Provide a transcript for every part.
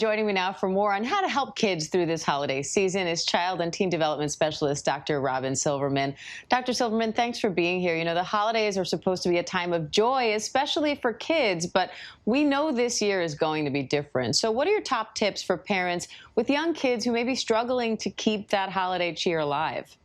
Joining me now for more on how to help kids through this holiday season is Child and Teen Development Specialist Dr. Robin Silverman. Dr. Silverman, thanks for being here. You know, the holidays are supposed to be a time of joy, especially for kids, but we know this year is going to be different. So what are your top tips for parents with young kids who may be struggling to keep that holiday cheer alive?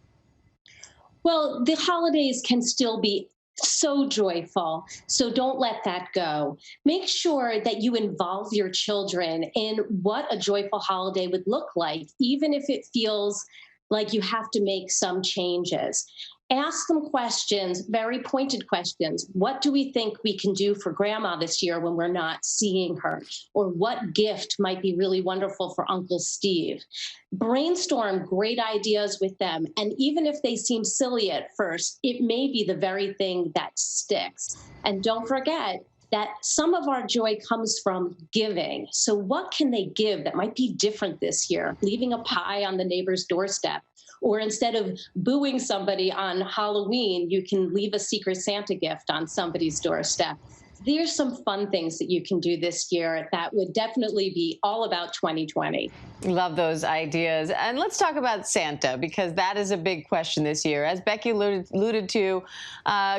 Well, the holidays can still be so joyful, so don't let that go. Make sure that you involve your children in what a joyful holiday would look like, even if it feels like you have to make some changes. Ask them questions, very pointed questions. What do we think we can do for grandma this year when we're not seeing her? Or what gift might be really wonderful for Uncle Steve? Brainstorm great ideas with them. And even if they seem silly at first, it may be the very thing that sticks. And don't forget that some of our joy comes from giving. So what can they give that might be different this year? Leaving a pie on the neighbor's doorstep. Or instead of booing somebody on Halloween, you can leave a Secret Santa gift on somebody's doorstep. There's some fun things that you can do this year that would definitely be all about 2020. Love those ideas. And let's talk about Santa, because that is a big question this year. As Becky alluded to,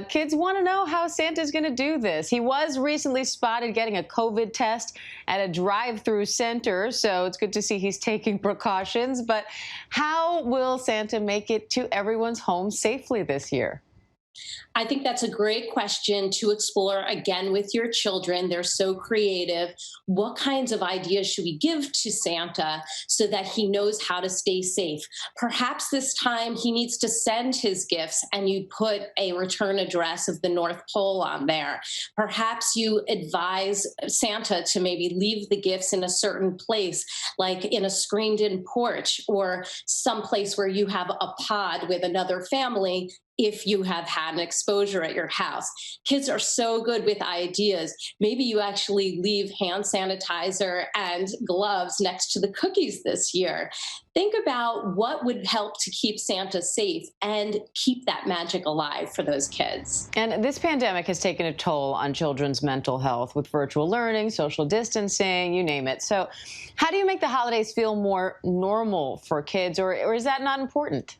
kids want to know how Santa's going to do this. He was recently spotted getting a COVID test at a drive-through center, so it's good to see he's taking precautions. But how will Santa make it to everyone's home safely this year? I think that's a great question to explore again with your children. They're so creative. What kinds of ideas should we give to Santa so that he knows how to stay safe? Perhaps this time he needs to send his gifts and you put a return address of the North Pole on there. Perhaps you advise Santa to maybe leave the gifts in a certain place, like in a screened-in porch or someplace where you have a pod with another family if you have had an exposure at your house. Kids are so good with ideas. Maybe you actually leave hand sanitizer and gloves next to the cookies this year. Think about what would help to keep Santa safe and keep that magic alive for those kids. And this pandemic has taken a toll on children's mental health with virtual learning, social distancing, you name it. So how do you make the holidays feel more normal for kids, or is that not important?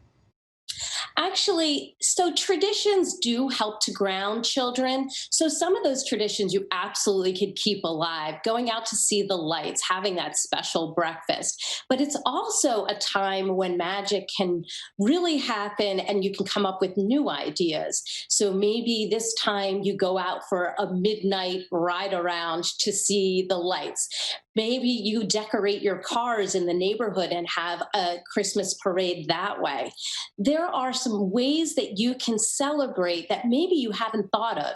Actually, so traditions do help to ground children. So some of those traditions you absolutely could keep alive, going out to see the lights, having that special breakfast. But it's also a time when magic can really happen and you can come up with new ideas. So maybe this time you go out for a midnight ride around to see the lights. Maybe you decorate your cars in the neighborhood and have a Christmas parade that way. There are some ways that you can celebrate that maybe you haven't thought of.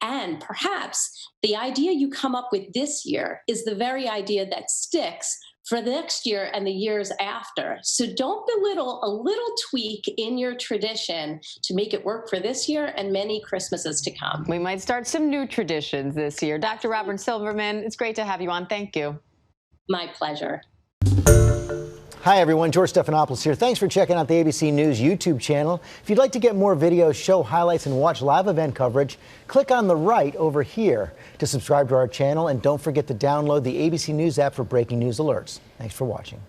And perhaps the idea you come up with this year is the very idea that sticks for the next year and the years after. So don't belittle a little tweak in your tradition to make it work for this year and many Christmases to come. We might start some new traditions this year. Dr. Robin Silverman, it's great to have you on. Thank you. My pleasure. Hi everyone, George Stephanopoulos here. Thanks for checking out the ABC News YouTube channel. If you'd like to get more videos, show highlights, and watch live event coverage, click on the right over here to subscribe to our channel, and don't forget to download the ABC News app for breaking news alerts. Thanks for watching.